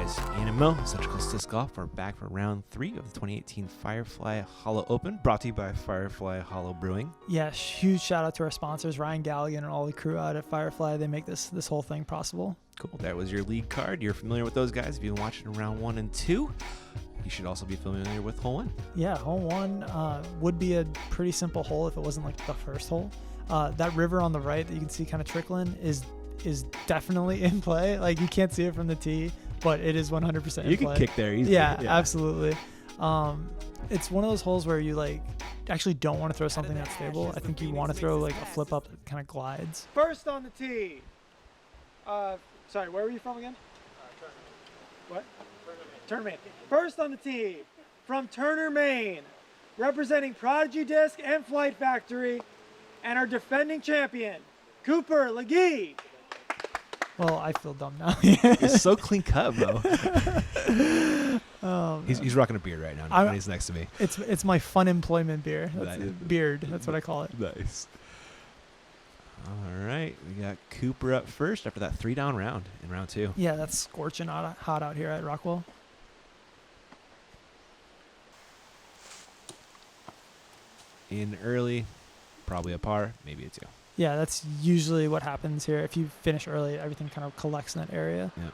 guys, Ian and Mo, Central Coast Disc Golf. We're back for round 3 of the 2018 Firefly Hollow Open, brought to you by Firefly Hollow Brewing. Yeah, huge shout out to our sponsors, Ryan Galligan and all the crew out at Firefly. They make this whole thing possible. Cool. That was your lead card. You're familiar with those guys if you've been watching round 1 and 2. You should also be familiar with hole 1. Yeah, hole 1 would be a pretty simple hole if it wasn't like the first hole. That river on the right that you can see kind of trickling is definitely in play. Like, you can't see it from the tee, but it is 100% in play. You can kick there easily. Yeah, absolutely. It's one of those holes where you like actually don't want to throw something that's stable. I think you want to throw like a flip up that kind of glides. First on the tee. Sorry, where were you from again? What? Turner, Maine. First on the tee from Turner, Maine, representing Prodigy Disc and Flight Factory, and our defending champion, Cooper Legee. Well, I feel dumb now. It's so clean cut, bro. He's rocking a beard right now when he's next to me. It's my fun employment beer. Beard. That's what I call it. Nice. All right, we got Cooper up first after that 3-down round in round 2. Yeah, that's scorching hot out here at Rockwell. In early, probably a par, maybe a 2. Yeah, that's usually what happens here. If you finish early, everything kind of collects in that area. Yep.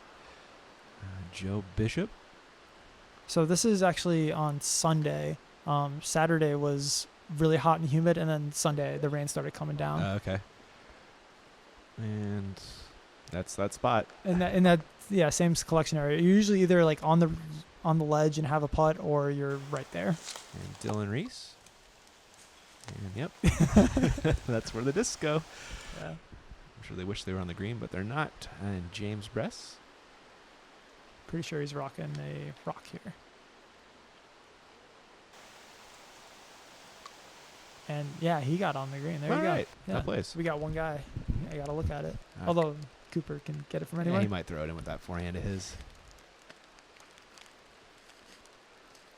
Joe Bishop. So this is actually on Sunday. Saturday was really hot and humid, and then Sunday the rain started coming down. Okay. And that's that spot. In that same collection area. You're usually either like on the ledge and have a putt, or you're right there. And Dylan Reese. And yep, that's where the discs go. Yeah. I'm sure they wish they were on the green, but they're not. And James Bress. Pretty sure he's rocking a rock here. And yeah, he got on the green. There you go. Right. Yeah. That plays. We got one guy. I got to look at it. Although Cooper can get it from anywhere. Yeah, he might throw it in with that forehand of his.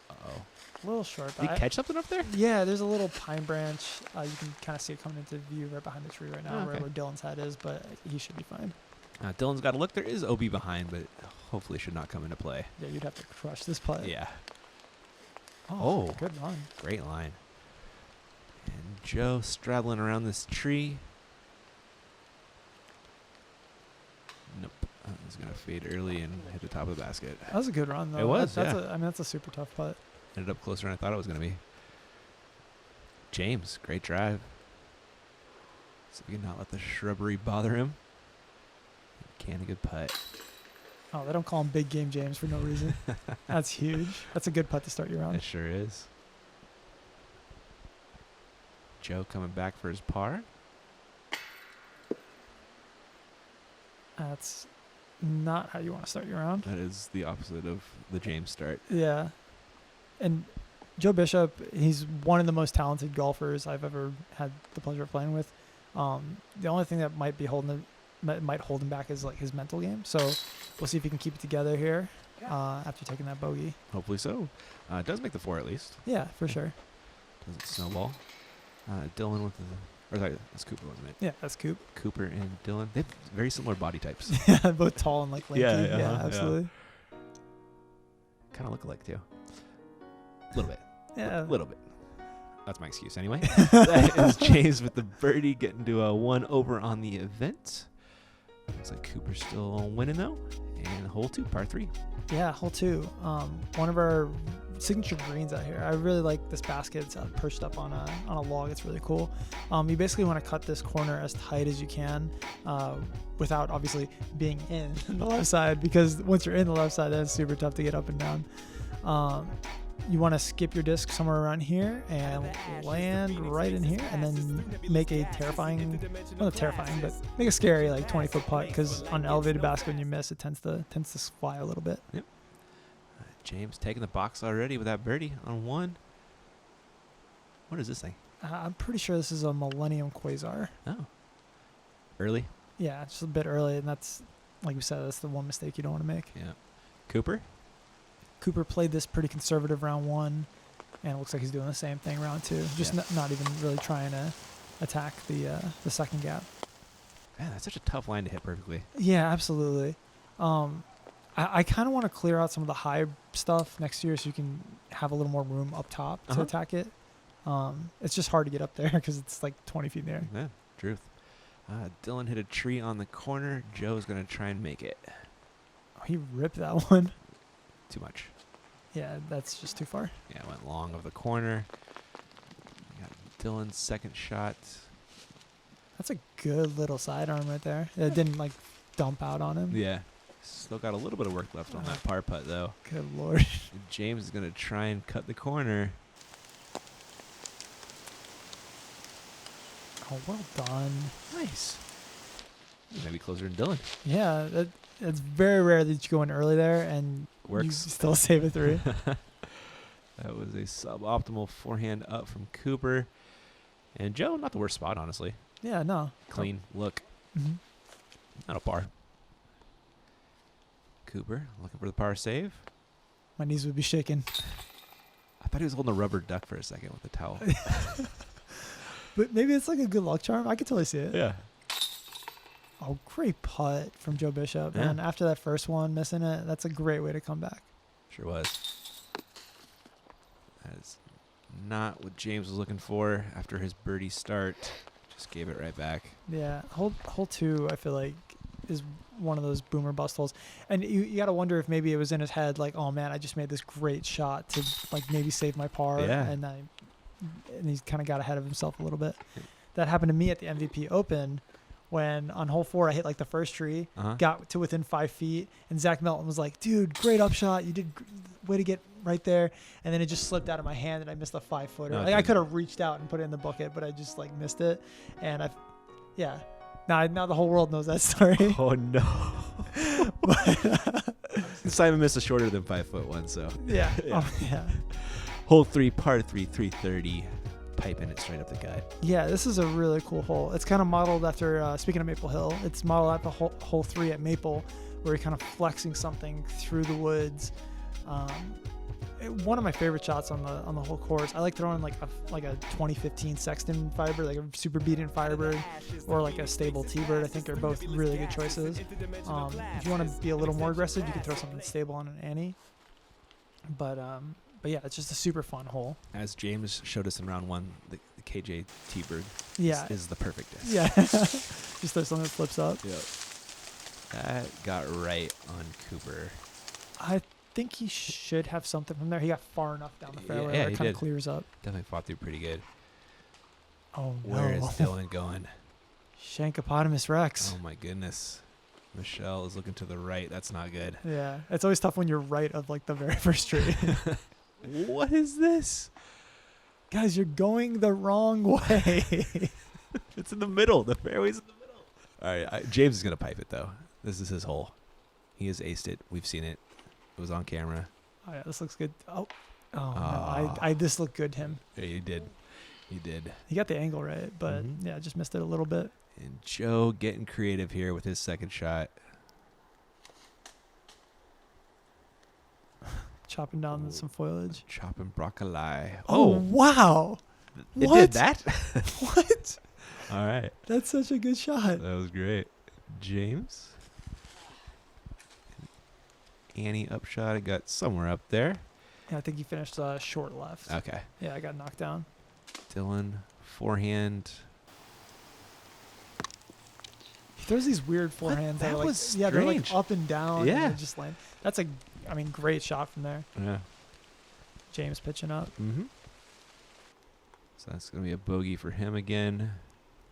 Uh-oh. A little short. Did he catch something up there? Yeah, there's a little pine branch. You can kind of see it coming into view right behind the tree right now, where Dylan's head is, but he should be fine. Dylan's got to look. There is OB behind, but hopefully should not come into play. Yeah, you'd have to crush this putt. Yeah. Oh, good run. Great line. And Joe straddling around this tree. Nope. He's going to fade early and hit the top of the basket. That was a good run, though. It was, that's a super tough putt. Ended up closer than I thought it was going to be. James, great drive. So we can not let the shrubbery bother him. Can a good putt. Oh, they don't call him Big Game James for no reason. That's huge. That's a good putt to start your round. It sure is. Joe coming back for his par. That's not how you want to start your round. That is the opposite of the James start. Yeah. And Joe Bishop, he's one of the most talented golfers I've ever had the pleasure of playing with. The only thing that might hold him back is like his mental game. So we'll see if he can keep it together here after taking that bogey. Hopefully so. It does make the 4 at least. Yeah, for sure. Doesn't snowball. Dylan with or sorry, that's Cooper, wasn't it? Yeah, that's Coop. Cooper and Dylan. They have very similar body types. Yeah, both tall and like lanky. Yeah, absolutely. Kind of look alike too. A little bit. Yeah. A little bit. That's my excuse anyway. That is James with the birdie getting to a 1 over on the event. Looks like Cooper's still winning though. And hole 2, par 3. Yeah, hole 2. One of our signature greens out here. I really like this basket. It's perched up on a log. It's really cool. You basically want to cut this corner as tight as you can without obviously being in the left side, because once you're in the left side, that's super tough to get up and down. You want to skip your disc somewhere around here and land right in here, and then make a terrifying, not terrifying, but make a scary like 20-foot putt, because on an elevated basket when you miss, it tends to fly a little bit. Yep. James taking the box already with that birdie on 1. What is this thing? I'm pretty sure this is a Millennium Quasar. Oh. Early? Yeah, just a bit early, and that's, like we said, that's the one mistake you don't want to make. Yeah. Cooper played this pretty conservative round 1, and it looks like he's doing the same thing round 2. Just not even really trying to attack the second gap. Man, that's such a tough line to hit perfectly. Yeah, absolutely. I kind of want to clear out some of the high stuff next year so you can have a little more room up top to attack it. It's just hard to get up there because it's like 20 feet in the air. Yeah, truth. Dylan hit a tree on the corner. Joe's going to try and make it. Oh, he ripped that one. Too much. Yeah, that's just too far. Yeah, went long of the corner. Got Dylan's second shot. That's a good little sidearm right there. It didn't like dump out on him. Yeah. Still got a little bit of work left on that par putt, though. Good Lord. James is going to try and cut the corner. Oh, well done. Nice. Maybe closer than Dylan. Yeah, it's very rare that you go in early there and you Works. still save a 3. That was a suboptimal forehand up from Cooper. And Joe, not the worst spot, honestly. Yeah, no. Clean look. Mm-hmm. Not a par. Cooper looking for the par save. My knees would be shaking. I thought he was holding a rubber duck for a second with the towel. But maybe it's like a good luck charm. I could totally see it. Yeah. Oh, great putt from Joe Bishop. Yeah. And after that first one, missing it, that's a great way to come back. Sure was. That is not what James was looking for after his birdie start. Just gave it right back. Yeah, hole 2, I feel like, is one of those boomer bust holes. And you got to wonder if maybe it was in his head, like, oh, man, I just made this great shot to, like, maybe save my par. Yeah. And he's kind of got ahead of himself a little bit. That happened to me at the MVP Open when on hole 4 I hit, like, the first tree, got to within 5 feet, and Zach Melton was like, dude, great upshot. You did way to get right there. And then it just slipped out of my hand, and I missed a 5-footer. No, like, I could have reached out and put it in the bucket, but I just, like, missed it. And yeah. Now the whole world knows that story. Oh, no. Simon missed a shorter than 5 foot one, so. Yeah. Yeah. Oh, yeah. Hole 3, par 3, 330. Piping it straight up the gut. Yeah, this is a really cool hole. It's kind of modeled after, speaking of Maple Hill, it's modeled after hole 3 at Maple, where you're kind of flexing something through the woods. One of my favorite shots on the whole course. I like throwing like a 2015 Sexton Firebird, like a super beaten Firebird, or like a stable T-Bird. I think are both really good choices. If you want to be a little more aggressive, you can throw something stable on an Annie. But yeah, it's just a super fun hole. As James showed us in round 1, the KJ T-Bird is the perfect disc. Yeah. Just throw something that flips up. Yep. That got right on Cooper. I think he should have something from there. He got far enough down the fairway Yeah, where he it kind did. of clears up. Definitely fought through pretty good. Oh, no. Where is Dylan going? Shankopotamus Rex. Oh, my goodness. Michelle is looking to the right. That's not good. Yeah. It's always tough when you're right of like the very first tree. What is this? Guys, you're going the wrong way. It's in the middle. The fairway's in the middle. All right. James is going to pipe it, though. This is his hole. He has aced it. We've seen it. It was on camera. Oh, yeah, this looks good. Oh no. I this looked good to him. Yeah, you did. You did. He got the angle right, but yeah, just missed it a little bit. And Joe getting creative here with his second shot. Chopping down some foliage. Chopping broccoli. Oh, wow. It What? did that? What? All right. That's such a good shot. That was great. James. Annie upshot. It got somewhere up there. Yeah, I think he finished short left. Okay. Yeah, I got knocked down. Dylan, forehand. He throws these weird forehands That that are like, was they're like strange. up and down. Yeah. And they just land. That's great shot from there. Yeah. James pitching up. Mm-hmm. So that's going to be a bogey for him again.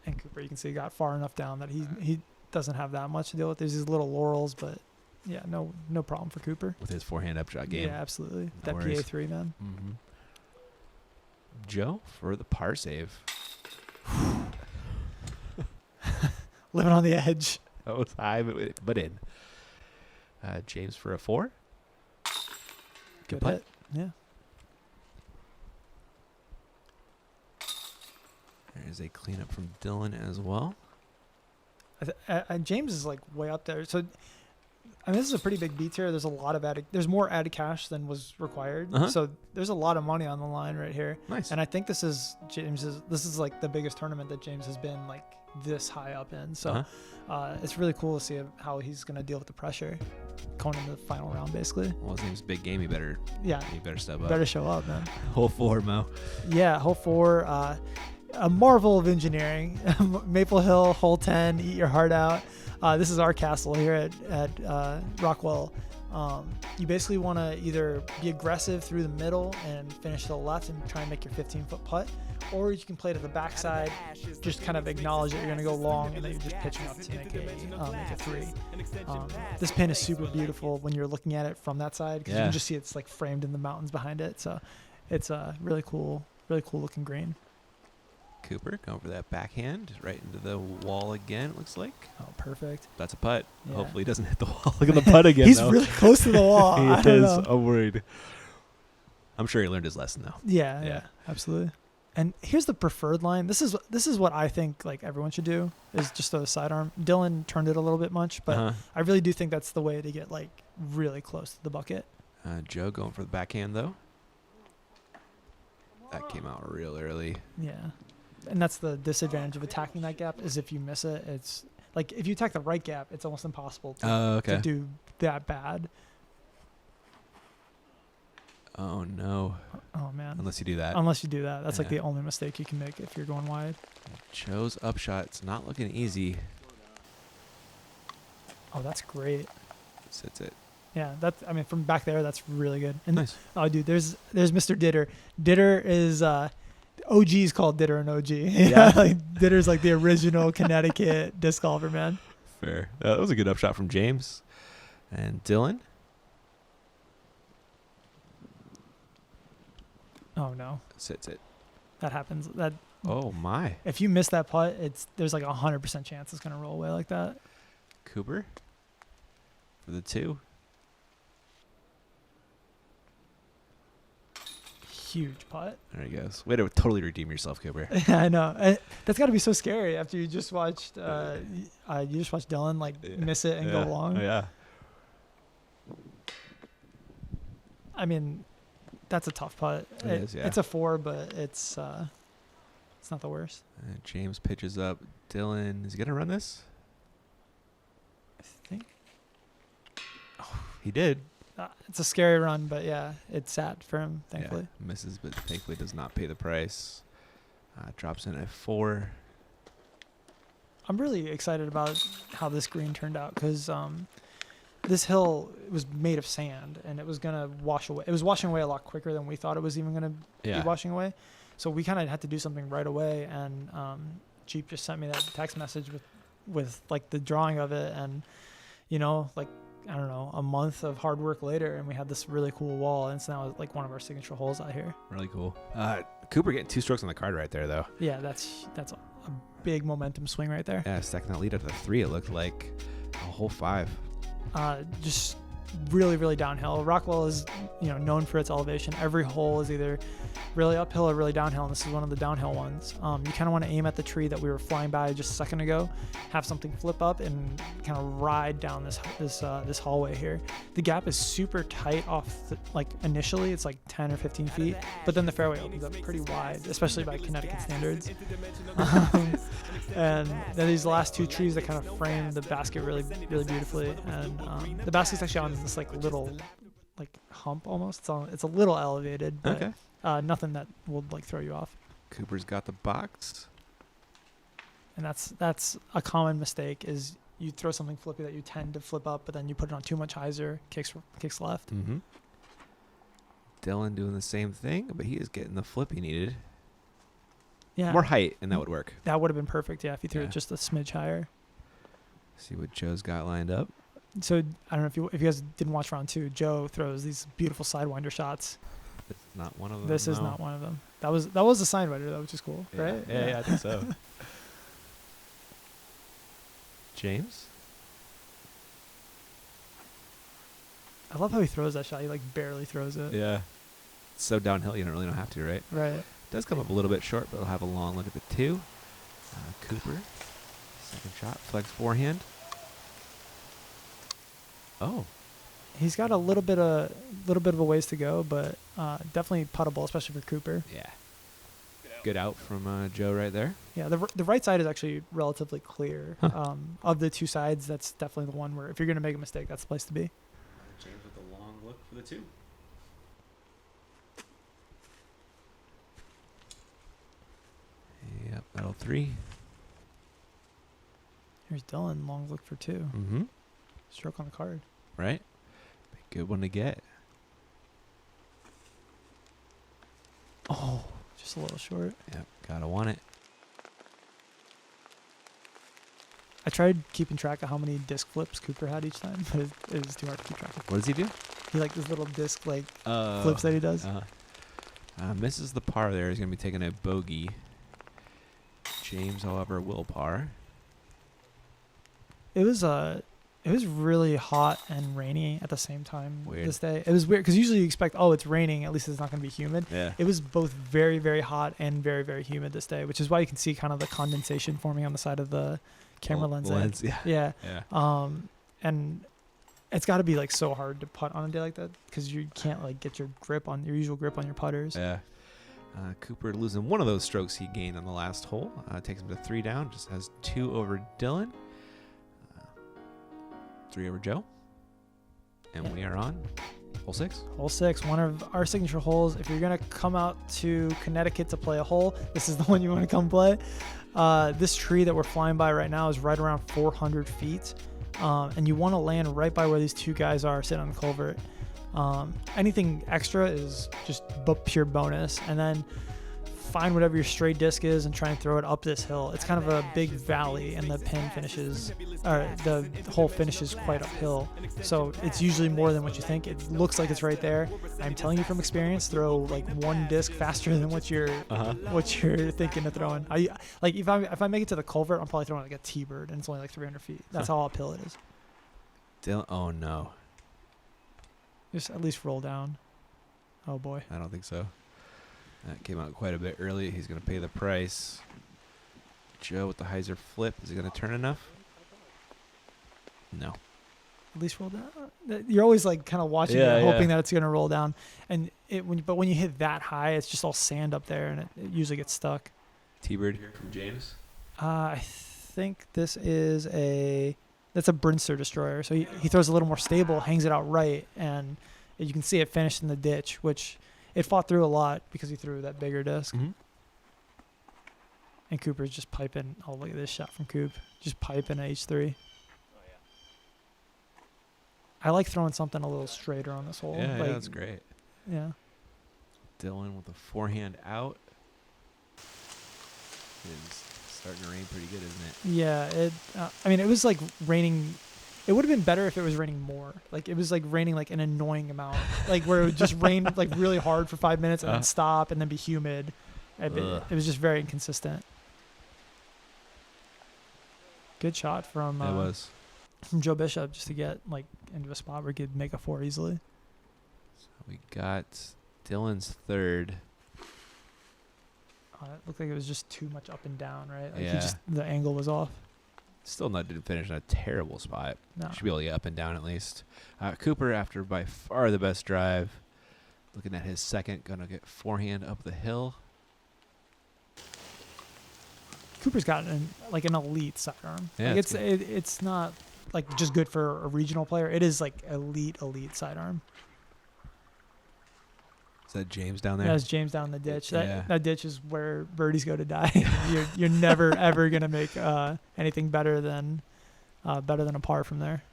And Cooper, you can see, got far enough down that he doesn't have that much to deal with. There's these little laurels, but yeah, no problem for Cooper. With his forehand upshot game. Yeah, absolutely. No That worries. PA3, man. Mm-hmm. Joe for the par save. Living on the edge. That was high, but in. James for a 4. Good putt. hit. Yeah. There's a cleanup from Dylan as well. James is like way up there. So I mean, this is a pretty big beat here. There's a lot of added. There's more added cash than was required. So there's a lot of money on the line right here. Nice. And I think this is James's. This is like the biggest tournament that James has been like this high up in. So it's really cool to see how he's gonna deal with the pressure going into the final round, basically. Well, his name's Big Game. He better step up. Better show up, man. Hole 4, Mo. Yeah, hole 4. A marvel of engineering. Maple Hill, hole 10. Eat your heart out. This is our castle here at Rockwell. You basically want to either be aggressive through the middle and finish to the left and try and make your 15-foot putt, or you can play to the backside, just kind of acknowledge that you're going to go long and then you're just pitching up to make a 3. This pin is super beautiful when you're looking at it from that side because you can just see it's like framed in the mountains behind it. So it's a really cool looking green. Cooper going for that backhand right into the wall again, it looks like. Oh, perfect. That's a putt. Yeah. Hopefully he doesn't hit the wall. Look at the putt again. He's though. really close to the wall. He I don't is. know. I'm worried. I'm sure he learned his lesson though. Yeah, absolutely. And here's the preferred line. This is what I think like everyone should do is just throw the sidearm. Dylan turned it a little bit much, but I really do think that's the way to get like really close to the bucket. Joe going for the backhand though. That came out real early. Yeah. And that's the disadvantage of attacking that gap is if you miss it, it's like if you attack the right gap, it's almost impossible to do that bad. Oh no. Oh man. Unless you do that. That's like the only mistake you can make if you're going wide. Joe's upshot. It's not looking easy. Oh, that's great. Sits it. Yeah, I mean, from back there, that's really good. And nice. Oh, dude, there's Mr. Ditter. Ditter is OG's called Ditter and OG. Yeah, like Ditter's like the original Connecticut disc golfer, man. Fair. That was a good upshot from James. And Dylan. Oh no. Sits it. That happens. Oh my. If you miss that putt, there's like 100% chance it's gonna roll away like that. Cooper for the 2. Huge putt. There he goes. Way to totally redeem yourself, Cooper. I know. That's got to be so scary after you just watched Dylan like miss it and go long. Yeah. I mean, that's a tough putt. It is, yeah. It's a 4, but it's not the worst. And James pitches up. Dylan, is he gonna run this? I think. Oh, he did. It's a scary run, but yeah, it sat for him, thankfully. Yeah, misses, but thankfully does not pay the price. Drops in at 4. I'm really excited about how this green turned out because this hill was made of sand and it was going to wash away. It was washing away a lot quicker than we thought it was even going to be washing away. So we kind of had to do something right away. And Jeep just sent me that text message with like the drawing of it and, you know, like, I don't know, a month of hard work later, and we had this really cool wall, and it's now like one of our signature holes out here. Really cool. Cooper getting 2 strokes on the card right there, though. Yeah, that's a big momentum swing right there. Yeah, stacking that lead up to 3, it looked like a whole 5. Just really, really downhill. Rockwell is, known for its elevation. Every hole is either really uphill or really downhill, and this is one of the downhill ones. You kind of want to aim at the tree that we were flying by just a second ago, have something flip up, and kind of ride down this hallway here. The gap is super tight initially it's like 10 or 15 feet, but then the fairway opens up pretty wide, especially by Connecticut standards. And then these last 2 trees that kind of frame the basket really, really beautifully, and the basket's actually on this like little hump almost. It's a little elevated, but nothing that will like throw you off. Cooper's got the box, and that's a common mistake is you throw something flippy that you tend to flip up, but then you put it on too much hyzer, kicks left. Mm-hmm. Dylan doing the same thing, but he is getting the flip he needed. Yeah, more height, and that would work. That would have been perfect. Yeah, if you threw it just a smidge higher. See what Joe's got lined up. So I don't know if you guys didn't watch round 2. Joe throws these beautiful sidewinder shots. This is not one of them. This is not one of them. That was a sidewinder though, which is cool, right? Yeah, I think so. James. I love how he throws that shot. He like barely throws it. Yeah. It's so downhill, you don't really have to, right? Right. Does come up a little bit short, but it'll have a long look at the 2. Cooper, second shot, flex forehand. Oh, He's got a little bit of a ways to go, but definitely puttable, especially for Cooper. yeah. Good out from Joe right there. Yeah, the right side is actually relatively clear. Huh. Of the two sides, that's definitely the one where if you're going to make a mistake, that's the place to be. James with the long look for the 2. Yep, that'll 3. Here's Dylan, long look for 2. Mm-hmm. Stroke on the card. Right? Good one to get. Oh, just a little short. Yep, gotta want it. I tried keeping track of how many disc flips Cooper had each time, but it was too hard to keep track of. What does he do? He like this little disc flips that he does. Misses the par there. He's going to be taking a bogey. James, however, will par. It was really hot and rainy at the same time Weird. this day. It was weird because usually you expect, oh, it's raining, at least it's not going to be humid. Yeah. It was both very, very hot and very, very humid this day, which is why you can see kind of the condensation forming on the side of the camera lens. Yeah. Yeah. Yeah. And it's got to be like so hard to putt on a day like that because you can't like get your usual grip on your putters. Yeah. Cooper losing one of those strokes he gained on the last hole. Takes him to 3 down. Just has 2 over Dylan. 3 over Joe. And we are on hole 6. Hole 6, one of our signature holes. If you're going to come out to Connecticut to play a hole, this is the one you want to come play. This tree that we're flying by right now is right around 400 feet. And you want to land right by where these 2 guys are sitting on the culvert. Anything extra is just pure bonus. And then find whatever your straight disc is and try and throw it up this hill. It's kind of a big valley and the hole finishes quite uphill. So it's usually more than what you think. It looks like it's right there. I'm telling you from experience, throw like 1 disc faster than what you're thinking of throwing. If I make it to the culvert, I'm probably throwing like a T-bird and it's only like 300 feet. That's how uphill it is. Dylan, oh no. Just at least roll down. Oh boy. I don't think so. That came out quite a bit early. He's going to pay the price. Joe with the hyzer flip. Is he going to turn enough? No. At least roll down. You're always like kind of watching it, hoping that it's going to roll down. And but when you hit that high, it's just all sand up there, and it usually gets stuck. T-bird here from James. I think this is that's a Brinster destroyer. So he throws a little more stable, hangs it out right, and you can see it finished in the ditch, which it fought through a lot because he threw that bigger disc. Mm-hmm. And Cooper's just piping. Oh, look at this shot from Coop. Just piping an H3. I like throwing something a little straighter on this hole. Yeah, that's great. Yeah. Dylan with a forehand out. It's starting to rain pretty good, isn't it? Yeah. It was like raining. It would have been better if it was raining more. Like it was like raining like an annoying amount. Like where it would just rain like really hard for 5 minutes and then stop and then be humid. It was just very inconsistent. Good shot from Joe Bishop just to get like into a spot where he could make a 4 easily. So we got Dylan's 3rd. It looked like it was just too much up and down, right? Like Yeah. The angle was off. Still didn't finish in a terrible spot. No. Should be able to get up and down at least. Cooper, after by far the best drive, looking at his 2nd, gonna get forehand up the hill. Cooper's got an elite sidearm. Yeah, like it's not like just good for a regional player. It is like elite sidearm. Is that James down there? That's James down in the ditch. That ditch is where birdies go to die. you're never ever gonna make anything better than a par from there.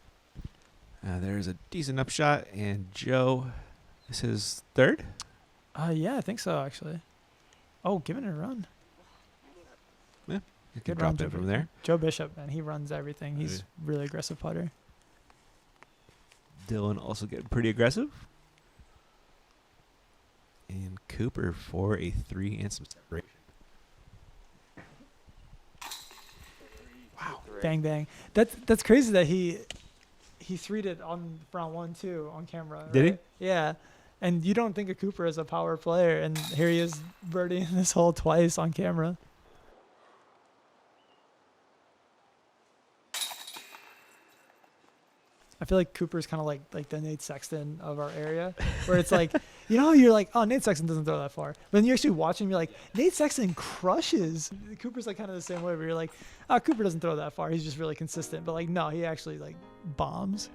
There's a decent upshot, and Joe is his 3rd. Yeah, I think so actually. Oh, giving it a run. Yeah, you can Good drop run, it from there. Joe Bishop, man, he runs everything. He's really aggressive putter. Dylan also getting pretty aggressive. And Cooper for a 3 and some separation. Wow. Bang bang. That's crazy that he 3'd it on round 1 too on camera. Did right? He? Yeah. And you don't think of Cooper as a power player, and here he is birdieing this hole twice on camera. I feel like Cooper's kind of like the Nate Sexton of our area, where it's like, you know, you're like, oh, Nate Sexton doesn't throw that far. But then you actually watch him, you're like, Nate Sexton crushes. Cooper's like kind of the same way, where you're like, oh, Cooper doesn't throw that far. He's just really consistent. But like, no, he actually like bombs.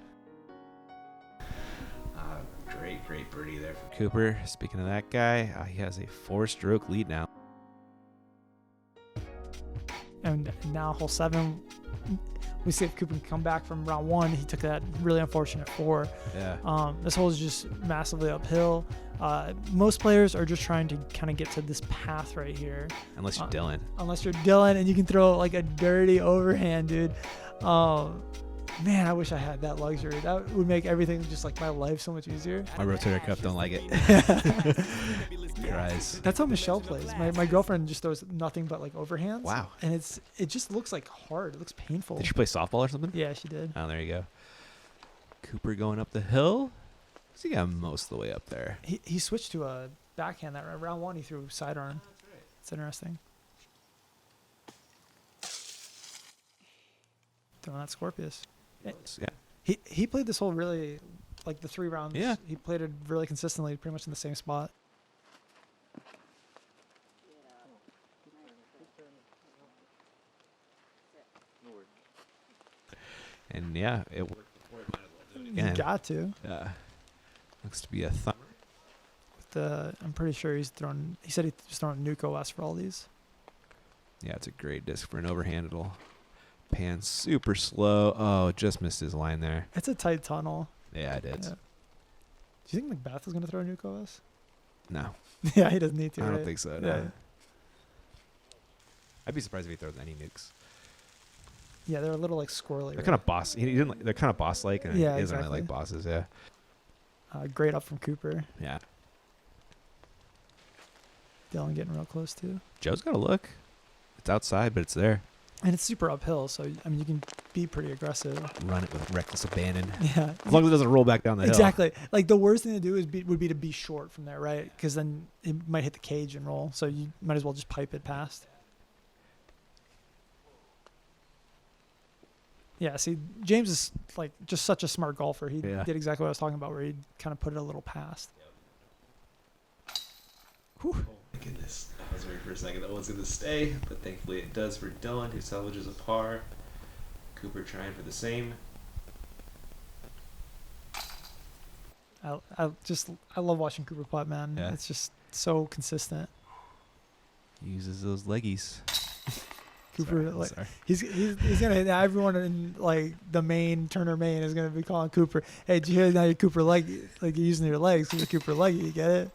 Great birdie there for Cooper. Speaking of that guy, he has a 4-stroke lead now. And now hole 7, we see if Cooper can come back from round 1. He took that really unfortunate 4. Yeah. This hole is just massively uphill. Most players are just trying to kind of get to this path right here. Unless you're Dylan. Unless you're Dylan and you can throw like a dirty overhand, dude. Man, I wish I had that luxury. That would make everything just like my life so much easier. My rotator cuff don't like it. Cries. That's how Michelle plays. My girlfriend just throws nothing but like overhands. Wow. And it just looks like hard. It looks painful. Did she play softball or something? Yeah, she did. Oh, there you go. Cooper going up the hill. So he got most of the way up there. He switched to a backhand that round 1. He threw sidearm. It's interesting. Throwing that Scorpius. Yeah. He played this hole really, like the 3 rounds. Yeah. He played it really consistently, pretty much in the same spot. And yeah, it worked before. It might as well do it You again. got to. Looks to be a thumb. I'm pretty sure he's thrown. He said he was throwing Nuke OS for all these. Yeah, it's a great disc for an overhand. It'll pan super slow. Oh, just missed his line there. It's a tight tunnel. Yeah, I did. Yeah. Do you think Macbeth is going to throw Nuke OS? No, Yeah, he doesn't need to. I don't right? think so. Yeah. No. I'd be surprised if he throws any nukes. Yeah, they're a little like squirrely. They're right? kind of boss. He didn't. They're kind of boss-like, and Yeah, he doesn't exactly. really like bosses. Yeah. Great up from Cooper. Yeah. Dylan getting real close too. Joe's got to look. It's outside, but it's there. And it's super uphill, so I mean you can be pretty aggressive. Run it with reckless abandon. Yeah. As long as it doesn't roll back down the hill. Exactly. Like the worst thing to do would be to be short from there, right? Because then it might hit the cage and roll. So you might as well just pipe it past. Yeah. See, James is like just such a smart golfer. He Yeah. did exactly what I was talking about, where he kind of put it a little past. Whew. My goodness. I was worried for a second that was going to stay, but thankfully it does for Dylan, who salvages a par. Cooper trying for the same. I love watching Cooper putt, man. Yeah. It's just so consistent. He uses those leggies. Cooper, Sorry, like sorry. he's gonna hit everyone in like the main Turner main is gonna be calling Cooper. Hey, did you hear now your Cooper leg? Like you're using your legs, your Cooper leggy. You get it?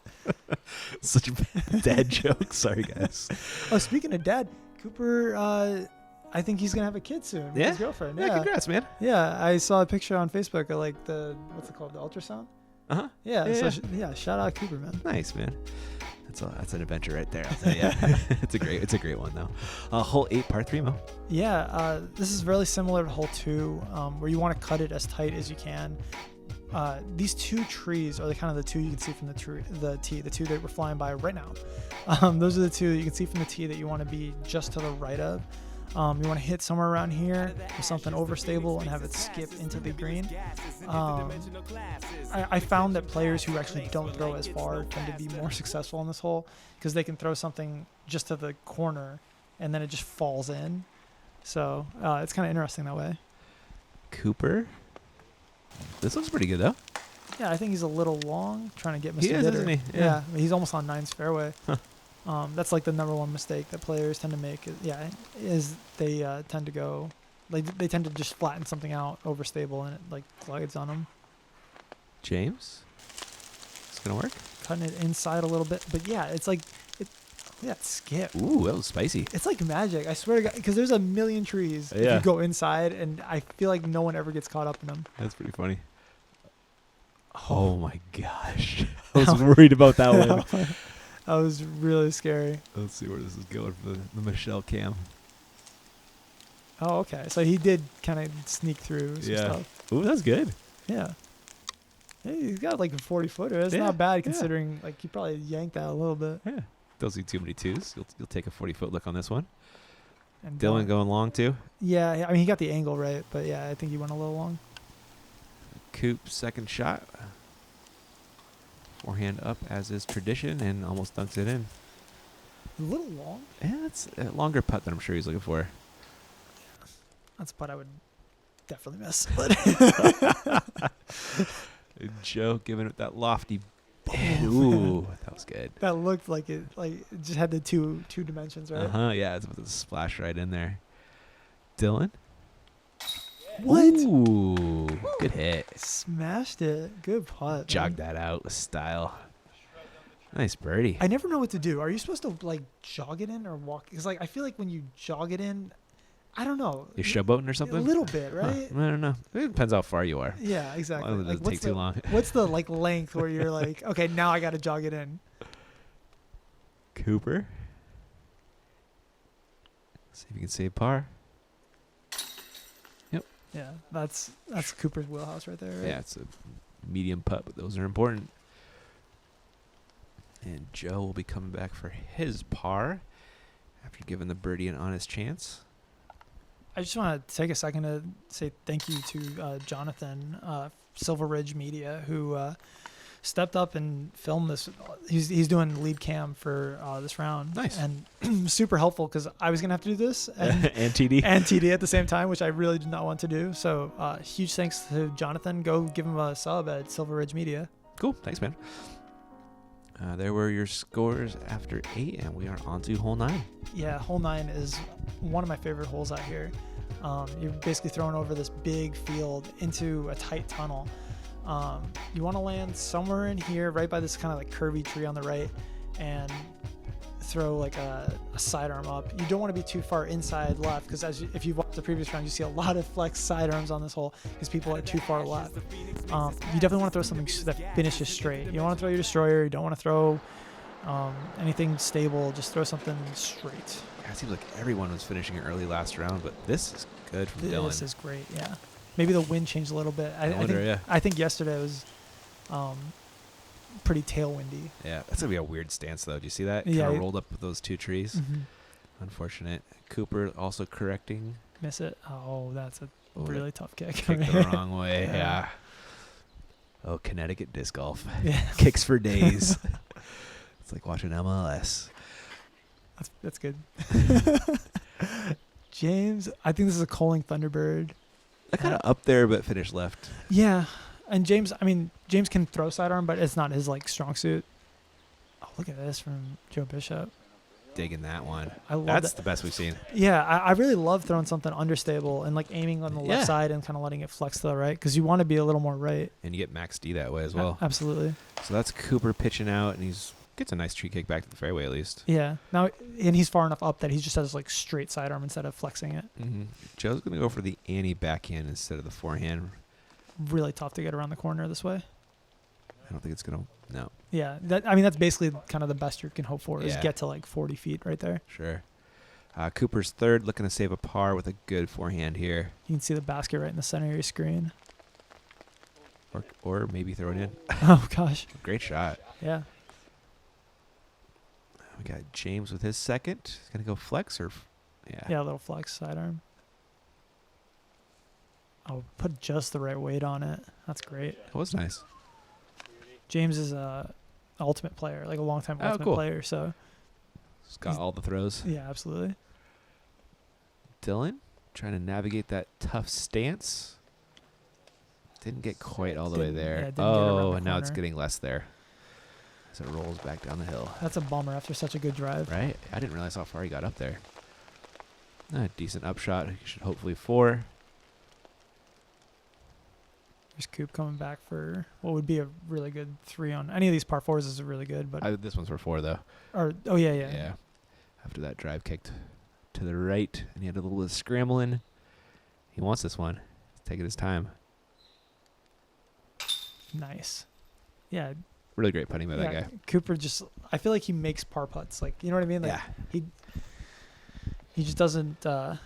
Such a bad dad joke. Sorry, guys. Oh, speaking of dad, Cooper, I think he's gonna have a kid soon. With Yeah? his girlfriend. Yeah, Yeah, congrats, man. yeah. I saw a picture on Facebook of like what's it called, the ultrasound. Uh-huh. Yeah, Yeah, so yeah. shout out Cooper, man. Nice, man. That's an adventure right there. I'll tell you. It's a great one though. Hole 8, par 3, Mo. Yeah, this is really similar to hole 2, where you want to cut it as tight as you can. These 2 trees are the 2 you can see from the tee, the 2 that we're flying by right now. Those are the 2 that you can see from the tee that you want to be just to the right of. You want to hit somewhere around here with something overstable and have it skip into the green. I found that players who actually don't throw as far tend to be more successful in this hole because they can throw something just to the corner and then it just falls in. So it's kind of interesting that way. Cooper. This looks pretty good though. Yeah, I think he's a little long, trying to get Mr. He is, Bitter. isn't he? Yeah, he's almost on 9's fairway. That's like the number 1 mistake that players tend to make. Is they tend to go, like they tend to just flatten something out, overstable, and it like glides on them. James. It's gonna work. Cutting it inside a little bit, but yeah, it's like, it's skip. Ooh, that was spicy. It's like magic. I swear to God, because there's a million trees if Yeah. you go inside, and I feel like no one ever gets caught up in them. That's pretty funny. Oh my gosh. I was worried about that one. That was really scary. Let's see where this is going for the Michelle cam. Oh, okay. So he did kind of sneak through some Yeah. stuff. Ooh, that's good. Yeah. Hey, he's got like a 40-footer. That's Yeah, not bad yeah. considering like he probably yanked that a little bit. Yeah. Don't see too many 2s. You'll take a 40-foot look on this one. And Dylan going long too. Yeah, I mean he got the angle right, but yeah, I think he went a little long. Coop's second shot. Forehand up as is tradition and almost dunks it in. A little long. Yeah, it's a longer putt than I'm sure he's looking for. That's a putt I would definitely miss. But Joe giving it that lofty. Ooh, that was good. that looked like it just had the two dimensions, right? Yeah, it's with a splash right in there. Dylan. What? Ooh, good hit. Smashed it. Good putt. Jogged man. that out with style. Nice birdie. I never know what to do. Are you supposed to like jog it in or walk? Because like I feel like when you jog it in, I don't know. You showboating or something? A little bit, Huh, right? I don't know. It depends how far you are. Yeah, exactly. Well, it doesn't take too long. What's the like length where you're like, okay, now I got to jog it in? Cooper. See if you can save par. Yeah, that's Cooper's wheelhouse right there. Right? Yeah, it's a medium putt, but those are important. And Joe will be coming back for his par after giving the birdie an honest chance. I just want to take a second to say thank you to Jonathan, Silver Ridge Media, who stepped up and filmed this. He's doing lead cam for this round. Nice. And super helpful because I was going to have to do this and, And TD. and TD at the same time, which I really did not want to do. So huge thanks to Jonathan. Go give him a sub at Silver Ridge Media. Cool. Thanks, man. There were your scores after 8, and we are on to hole 9. Yeah, hole 9 is one of my favorite holes out here. You're basically thrown over this big field into a tight tunnel. You want to land somewhere in here, right by this kind of like curvy tree on the right, and throw like a sidearm up. You don't want to be too far inside left because if you've watched the previous round, you see a lot of flex sidearms on this hole because people are too far left. You definitely want to throw something that finishes straight. You don't want to throw your destroyer. You don't want to throw anything stable. Just throw something straight. Yeah, it seems like everyone was finishing early last round, but this is good from Dylan. This is great, yeah. Maybe the wind changed a little bit. I think yesterday was pretty tailwindy. Yeah, that's going to be a weird stance, though. Do you see that? Yeah. Kind of rolled up with those two trees. Mm-hmm. Unfortunate. Cooper also correcting. Miss it. Oh, that's a Oh, really tough kick. Kicked the wrong way. Yeah. Yeah. Oh, Connecticut disc golf. Yeah. Kicks for days. It's like watching MLS. That's good. James, I think this is a Coling Thunderbird. Kind of up there, but finished left. Yeah. And James can throw sidearm, but it's not his like strong suit. Oh, look at this from Joe Bishop. Digging that one. I love That's that. the best we've seen. Yeah, I really love throwing something understable and like aiming on the left side and kind of letting it flex to the right because you want to be a little more right. And you get max D that way as well. Absolutely. So that's Cooper pitching out, and gets a nice tree kick back to the fairway at least. Yeah. Now, and he's far enough up that he just has like straight sidearm instead of flexing it. Mm-hmm. Joe's going to go for the Annie backhand instead of the forehand. Really tough to get around the corner this way. I don't think it's going to. No. Yeah. That's basically kind of the best you can hope for is Yeah. get to like 40 feet right there. Sure. Cooper's third, looking to save a par with a good forehand here. You can see the basket right in the center of your screen. Or maybe throw it in. Oh, gosh. Great shot. Yeah. We got James with his second. He's going to go flex or. Yeah, a little flex sidearm. Oh, put just the right weight on it. That's great. That was nice. James is a ultimate player, like a long-time ultimate cool. player. So He's got all the throws. yeah, absolutely. Dylan trying to navigate that tough stance. Didn't get quite all the way Didn't- there. yeah, didn't get around the And now it's corner. getting less there as it rolls back down the hill. That's a bummer after such a good drive. Right? I didn't realize how far he got up there. A decent upshot. He should hopefully 4. There's Coop coming back for what would be a really good 3 on any of these par 4s is really good, but This one's for 4 though. yeah. After that drive kicked to the right, and he had a little bit of scrambling. He wants this one. He's taking his time. Nice. Yeah, Really great putting by that guy. Cooper I feel like he makes par putts. Like, you know what I mean? Like he just doesn't Doesn't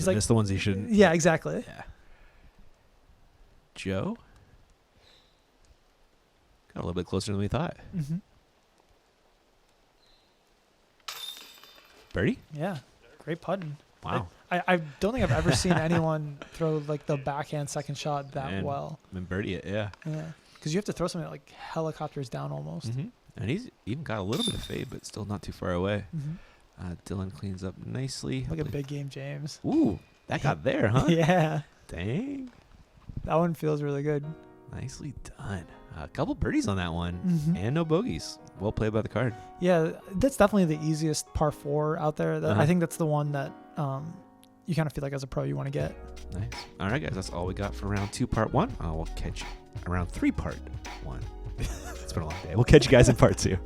like- miss the ones he shouldn't. yeah, exactly. Yeah. Joe got a little bit closer than we thought. Mm-hmm. Birdie? Yeah, great putting. Wow. I don't think I've ever seen anyone throw like the backhand second shot that And- well. And birdie it, yeah. Yeah, because you have to throw something that like helicopters down almost. Mm-hmm. And he's even got a little bit of fade, but still not too far away. Mm-hmm. Dylan cleans up nicely. Look at big game James. Ooh, that got there, huh? Yeah, Dang. that one feels really good. Nicely done. A couple birdies on that one. Mhm. And no bogeys. Well played by the card. Yeah, that's definitely the easiest par 4 out there. Uh-huh. I think that's the one that you kind of feel like as a pro you want to get. Nice. All right, guys. That's all we got for round 2, part 1. We'll catch you around 3, part 1. It's been a long day. We'll catch you guys in part 2.